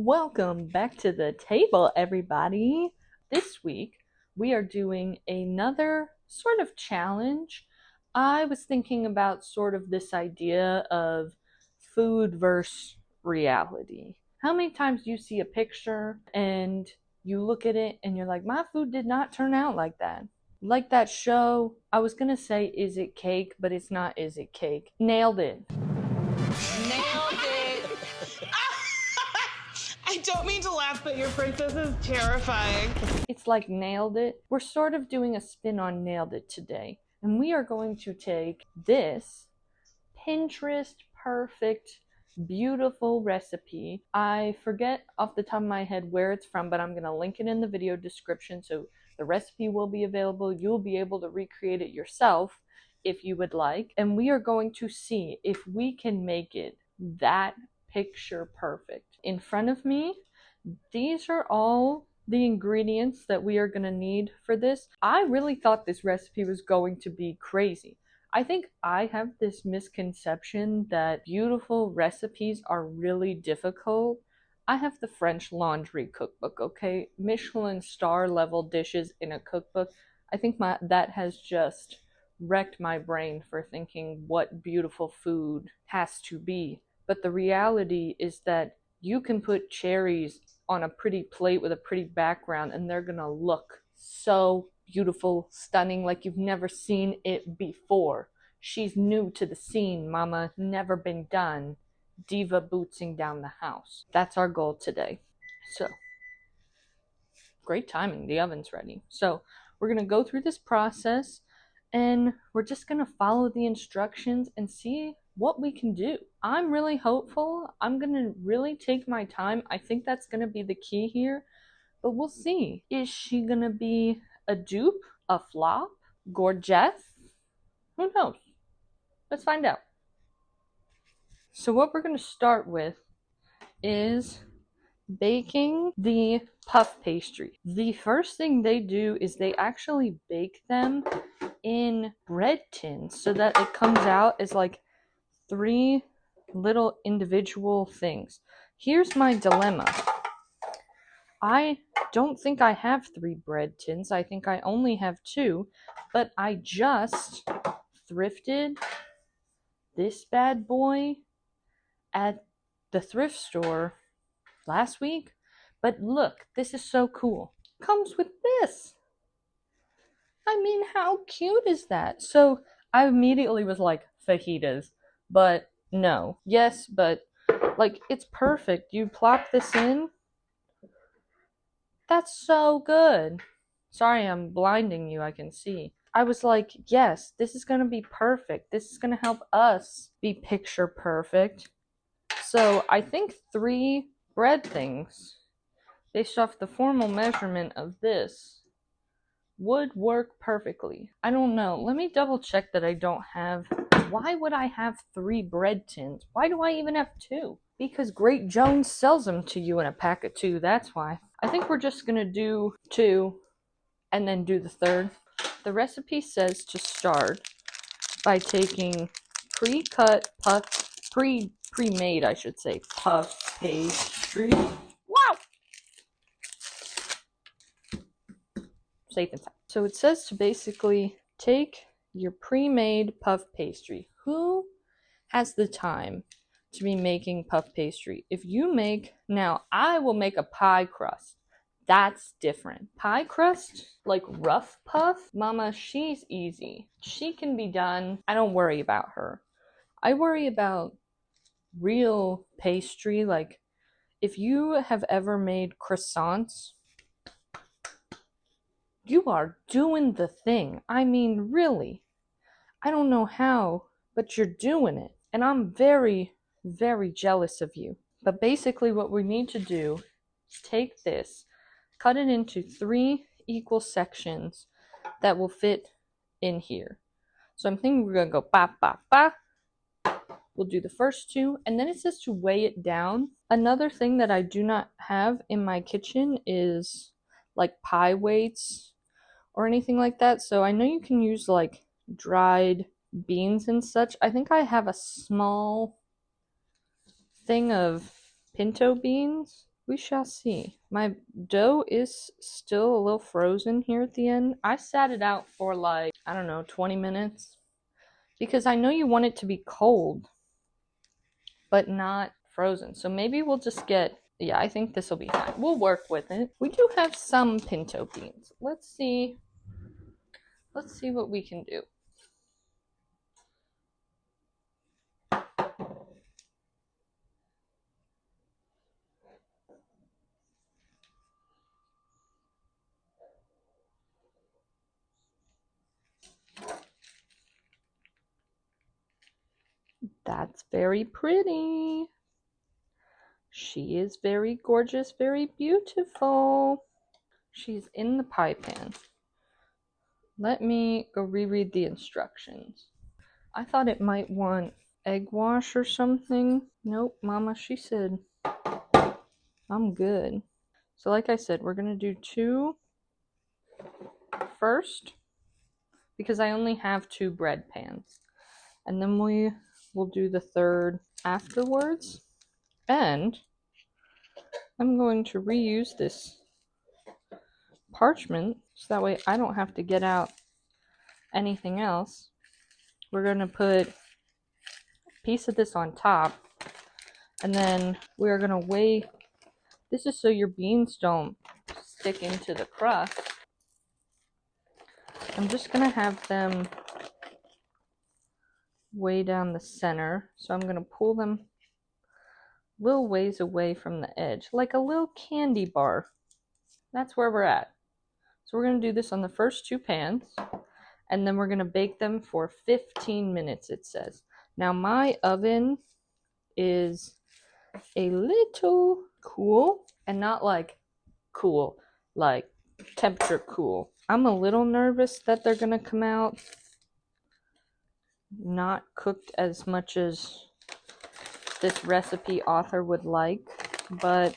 Welcome back to the table, everybody. This week, we are doing another sort of challenge. I was thinking about sort of this idea of food versus reality. How many times do you see a picture and you look at it and you're like, my food did not turn out like that? Like that show, I was gonna say, Is It Cake? But it's not Is It Cake. Nailed it. Nailed it. I don't mean to laugh, but your princess is terrifying. It's like Nailed It. We're sort of doing a spin on Nailed It today. And we are going to take this Pinterest perfect, beautiful recipe. I forget off the top of my head where it's from, but I'm going to link it in the video description. So the recipe will be available. You'll be able to recreate it yourself if you would like. And we are going to see if we can make it that picture perfect. In front of me, these are all the ingredients that we are going to need for this. I really thought this recipe was going to be crazy. I think I have this misconception that beautiful recipes are really difficult. I have the French Laundry cookbook, okay? Michelin star level dishes in a cookbook. I think that has just wrecked my brain for thinking what beautiful food has to be. But the reality is that you can put cherries on a pretty plate with a pretty background and they're gonna look so beautiful, stunning, like you've never seen it before. She's new to the scene, mama, never been done. Diva bootsing down the house. That's our goal today. So, great timing, the oven's ready. So, we're gonna go through this process and we're just gonna follow the instructions and see what we can do. I'm really hopeful. I'm gonna really take my time. I think that's gonna be the key here, but we'll see. Is she gonna be a dupe, a flop, gorgeous? Who knows? Let's find out. So what we're gonna start with is baking the puff pastry. The first thing they do is they actually bake them in bread tins so that it comes out as like 3 little individual things. Here's my dilemma. I don't think I have 3 bread tins. I think I only have 2, but I just thrifted this bad boy at the thrift store last week. But look, this is so cool. Comes with this. I mean, how cute is that? So I immediately was like, fajitas. But no. Yes, but like it's perfect. You plop this in. That's so good. Sorry, I'm blinding you, I can see. I was like, yes, this is gonna be perfect. This is gonna help us be picture perfect. So I think 3 bread things, based off the formal measurement of this, would work perfectly. I don't know. Let me double check that I don't have. Why would I have 3 bread tins? Why do I even have 2? Because Great Jones sells them to you in a pack of 2, that's why. I think we're just gonna do 2 and then do the third. The recipe says to start by taking pre-cut pre-made, I should say, puff pastry. Wow! Safe and sound. So it says to basically take your pre-made puff pastry. Who has the time to be making puff pastry? If you make, now I will make a pie crust. That's different. Pie crust, like rough puff, mama, she's easy. She can be done. I don't worry about her. I worry about real pastry. Like if you have ever made croissants, you are doing the thing. I mean, really. I don't know how, but you're doing it. And I'm very, very jealous of you. But basically what we need to do is take this, cut it into 3 equal sections that will fit in here. So I'm thinking we're going to go ba, ba, ba. We'll do the first 2, and then it says to weigh it down. Another thing that I do not have in my kitchen is like pie weights or anything like that. So I know you can use like dried beans and such. I think I have a small thing of pinto beans We shall see. My dough is still a little frozen here at the end. I sat it out for like, I don't know, 20 minutes. Because I know you want it to be cold, but not frozen. So maybe we'll just get, yeah, I think this will be fine. We'll work with it. We do have some pinto beans. Let's see what we can do. That's very pretty. She is very gorgeous, very beautiful. She's in the pie pan. Let me go reread the instructions. I thought it might want egg wash or something. Nope, Mama, she said I'm good. So like I said, we're gonna do 2 first because I only have 2 bread pans. And then we will do the 3rd afterwards. And I'm going to reuse this parchment so that way I don't have to get out anything else. We're going to put a piece of this on top, and then we're going to weigh. This is so your beans don't stick into the crust. I'm just going to have them way down the center, so I'm going to pull them little ways away from the edge, like a little candy bar. That's where we're at. So we're going to do this on the first 2 pans, and then we're going to bake them for 15 minutes, it says. Now my oven is a little cool, and not like cool, like temperature cool. I'm a little nervous that they're going to come out not cooked as much as this recipe author would like, but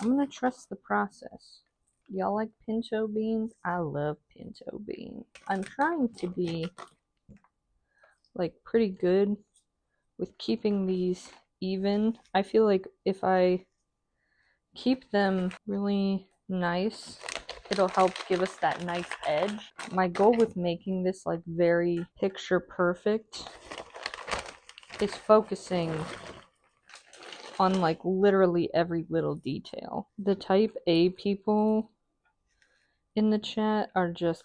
I'm going to trust the process. Y'all like pinto beans? I love pinto beans. I'm trying to be like pretty good with keeping these even. I feel like if I keep them really nice, it'll help give us that nice edge. My goal with making this like very picture perfect is focusing on like literally every little detail. The type A people in the chat are just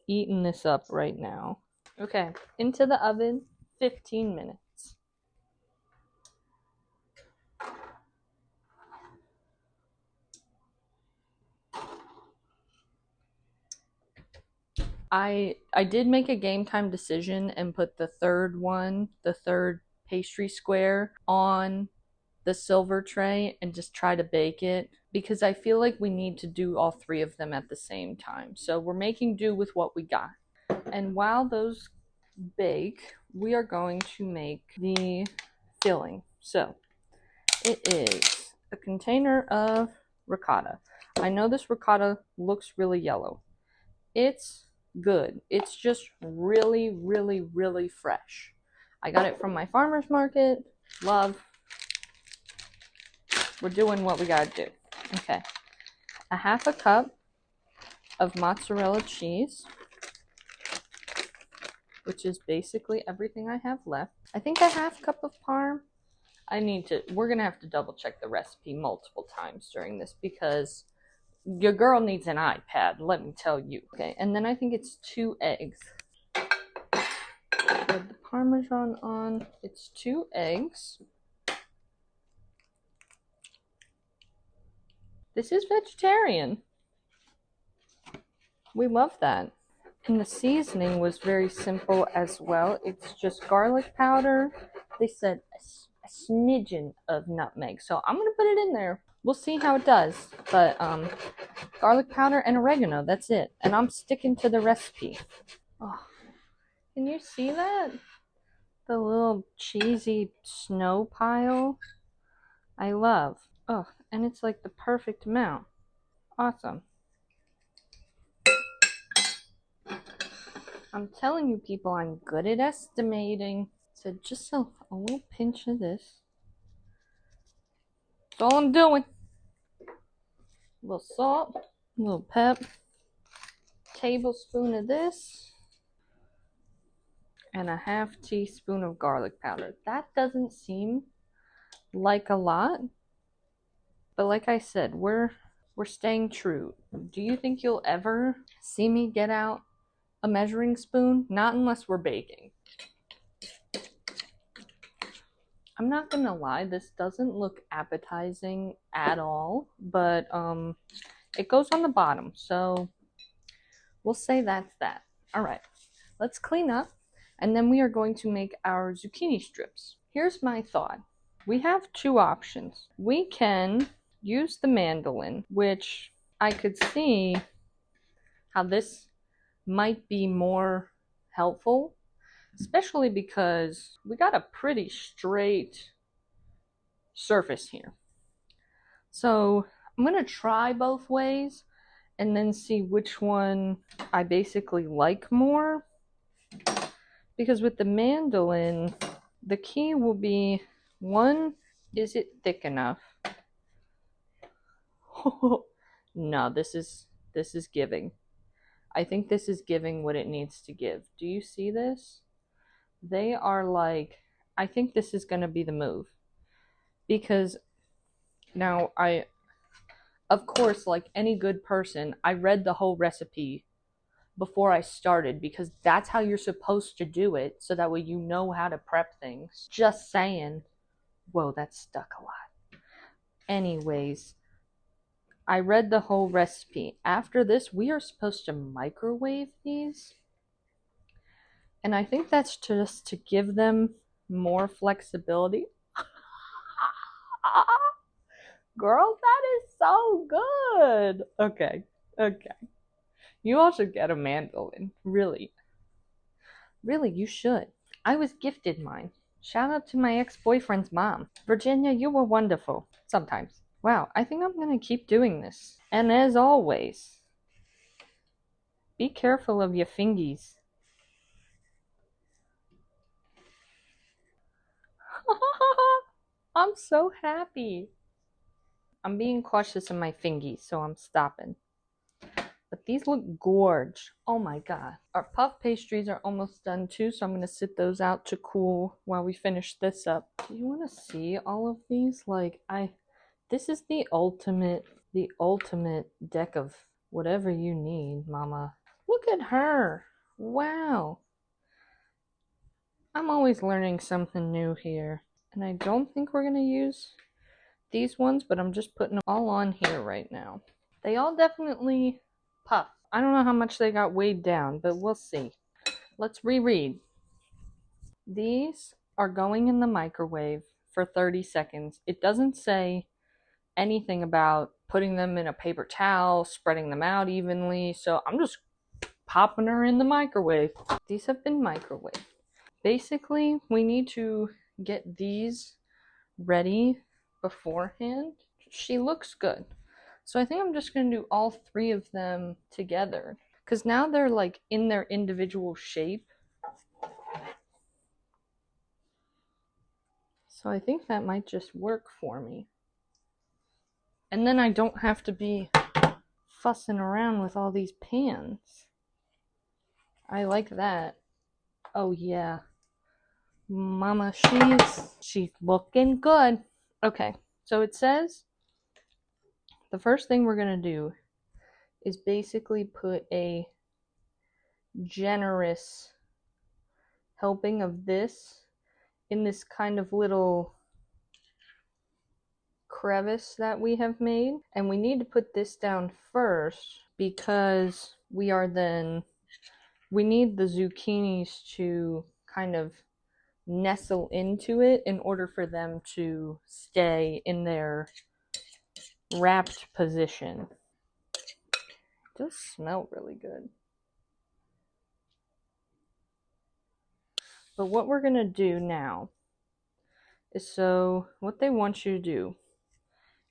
eating this up right now. Okay, into the oven, 15 minutes. I did make a game time decision and put the third pastry square on the silver tray and just try to bake it because I feel like we need to do all 3 of them at the same time. So we're making do with what we got. And while those bake, we are going to make the filling. So it is a container of ricotta. I know this ricotta looks really yellow. It's good. It's just really, really, really fresh. I got it from my farmer's market. Love. We're doing what we gotta do. Okay. A 1/2 cup of mozzarella cheese, which is basically everything I have left. I think a 1/2 cup of parm. We're gonna have to double check the recipe multiple times during this because your girl needs an iPad, let me tell you. Okay, and then I think it's 2 eggs. With the Parmesan on, it's 2 eggs. This is vegetarian. We love that. And the seasoning was very simple as well. It's just garlic powder. They said a smidgen of nutmeg. So I'm going to put it in there. We'll see how it does. But garlic powder and oregano, that's it. And I'm sticking to the recipe. Oh, can you see that? The little cheesy snow pile. I love. Oh, and it's like the perfect amount. Awesome. I'm telling you people, I'm good at estimating. So just a little pinch of this. That's all I'm doing. little salt, a little pep, tablespoon of this, and a half teaspoon of garlic powder. That doesn't seem like a lot, but like I said, we're staying true. Do you think you'll ever see me get out a measuring spoon? Not unless we're baking. I'm not gonna lie, this doesn't look appetizing at all, but it goes on the bottom, so we'll say that's that. All right, let's clean up, and then we are going to make our zucchini strips. Here's my thought. We have two options. We can use the mandolin, which I could see how this might be more helpful, especially because we got a pretty straight surface here. So I'm gonna try both ways and then see which one I basically like more. Because with the mandolin, the key will be, one, is it thick enough? No, this is giving. I think this is giving what it needs to give. Do you see this? They are like, I think this is going to be the move. Because now of course, like any good person, I read the whole recipe before I started because that's how you're supposed to do it, so that way you know how to prep things. Just saying. Whoa, that stuck a lot. Anyways, I read the whole recipe. After this, we are supposed to microwave these. And I think that's just to give them more flexibility. Girl, that is so good. Okay. You all should get a mandolin. Really. Really, you should. I was gifted mine. Shout out to my ex-boyfriend's mom. Virginia, you were wonderful. Sometimes. Wow, I think I'm going to keep doing this. And as always, be careful of your fingies. I'm so happy. I'm being cautious of my fingies, so I'm stopping. But these look gorge. Oh my god. Our puff pastries are almost done too, so I'm going to sit those out to cool while we finish this up. Do you want to see all of these? Like, this is the ultimate deck of whatever you need, mama. Look at her. Wow. I'm always learning something new here. And I don't think we're going to use these ones, but I'm just putting them all on here right now. They all definitely puff. I don't know how much they got weighed down, but we'll see. Let's reread. These are going in the microwave for 30 seconds. It doesn't say anything about putting them in a paper towel, spreading them out evenly, so I'm just popping her in the microwave. These have been microwaved. Basically, we need to get these ready beforehand. She looks good. So I think I'm just going to do all three of them together. Because now they're like in their individual shape. So I think that might just work for me. And then I don't have to be fussing around with all these pans. I like that. Oh yeah. Mama, she's looking good. Okay, so it says the first thing we're going to do is basically put a generous helping of this in this kind of little crevice that we have made. And we need to put this down first because we need the zucchinis to kind of nestle into it in order for them to stay in their wrapped position. It does smell really good. But what we're going to do now is, so what they want you to do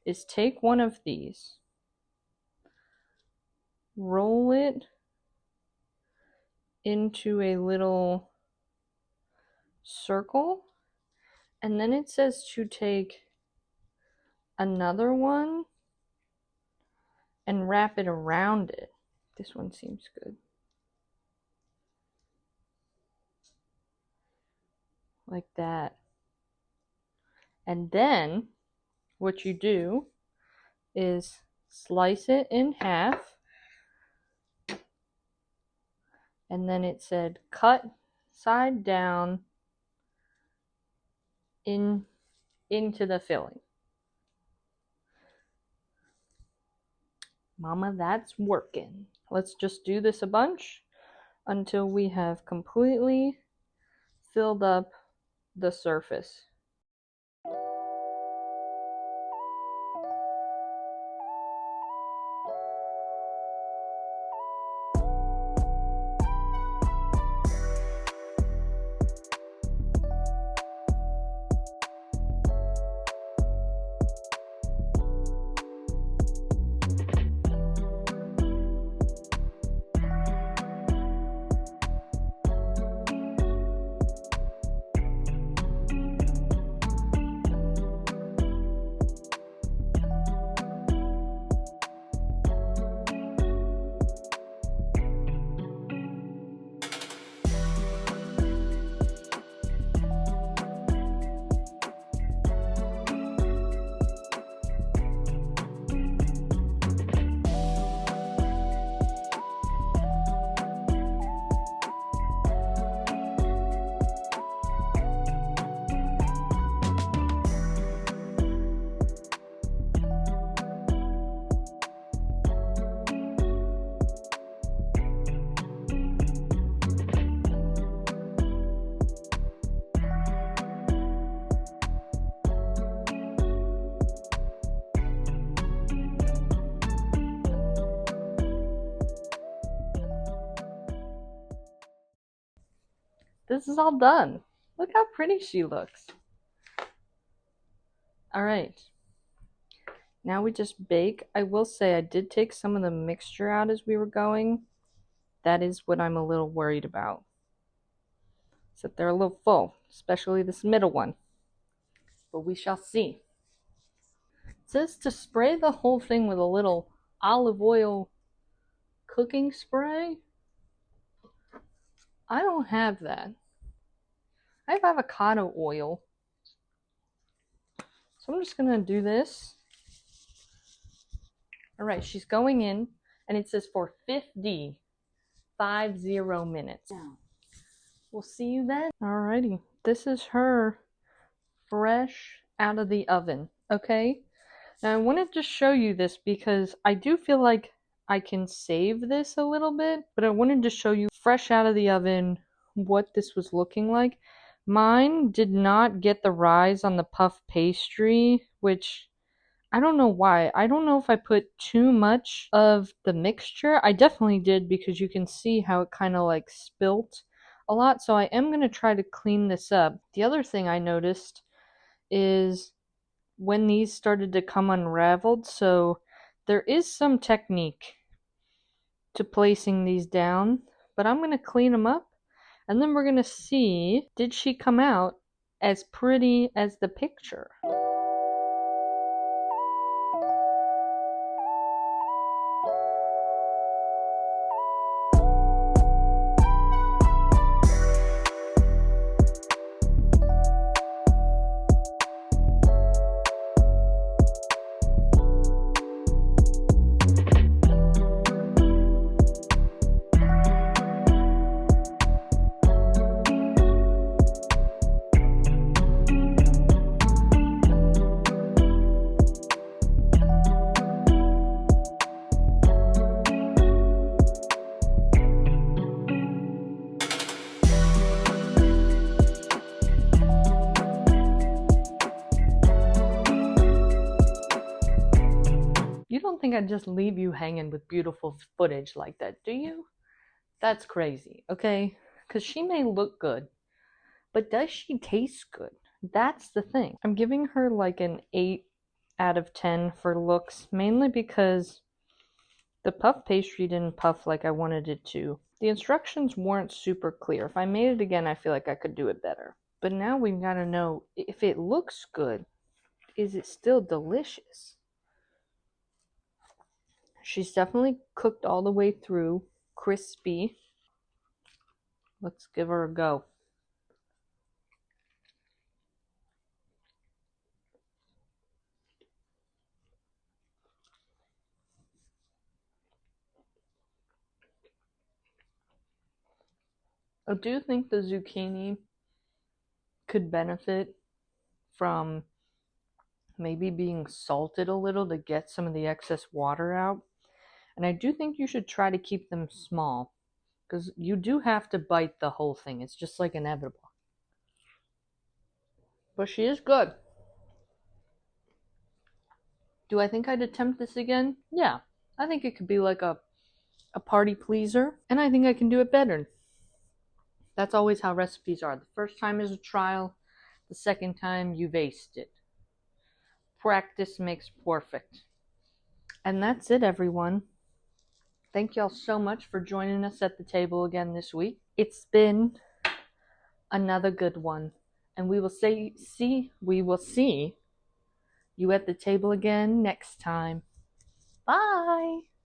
is take one of these, roll it into a little circle, and then it says to take another one and wrap it around it. This one seems good. Like that. And then what you do is slice it in half. And then it said cut side down into the filling. Mama, that's working. Let's just do this a bunch until we have completely filled up the surface. This is all done. Look how pretty she looks. All right. Now we just bake. I will say I did take some of the mixture out as we were going. That is what I'm a little worried about. So they're a little full, especially this middle one. But we shall see. It says to spray the whole thing with a little olive oil cooking spray. I don't have that. I have avocado oil. So I'm just going to do this. All right, she's going in, and it says for 50 minutes. We'll see you then. Alrighty, this is her fresh out of the oven, okay? Now I wanted to show you this because I do feel like I can save this a little bit, but I wanted to show you fresh out of the oven what this was looking like. Mine did not get the rise on the puff pastry, which I don't know why. I don't know if I put too much of the mixture. I definitely did because you can see how it kind of like spilt a lot. So I am going to try to clean this up. The other thing I noticed is when these started to come unraveled. So there is some technique to placing these down, but I'm going to clean them up. And then we're going to see, did she come out as pretty as the picture? You don't think I'd just leave you hanging with beautiful footage like that, do you? That's crazy, okay? Because she may look good, but does she taste good? That's the thing. I'm giving her like an 8 out of 10 for looks, mainly because the puff pastry didn't puff like I wanted it to. The instructions weren't super clear. If I made it again, I feel like I could do it better. But now we've got to know if it looks good, is it still delicious? She's definitely cooked all the way through, crispy. Let's give her a go. I do think the zucchini could benefit from maybe being salted a little to get some of the excess water out. And I do think you should try to keep them small because you do have to bite the whole thing. It's just like inevitable. But she is good. Do I think I'd attempt this again? Yeah. I think it could be like a party pleaser, and I think I can do it better. That's always how recipes are. The first time is a trial, the second time you've aced it. Practice makes perfect. And that's it, everyone. Thank y'all so much for joining us at the table again this week. It's been another good one. And we will see you at the table again next time. Bye.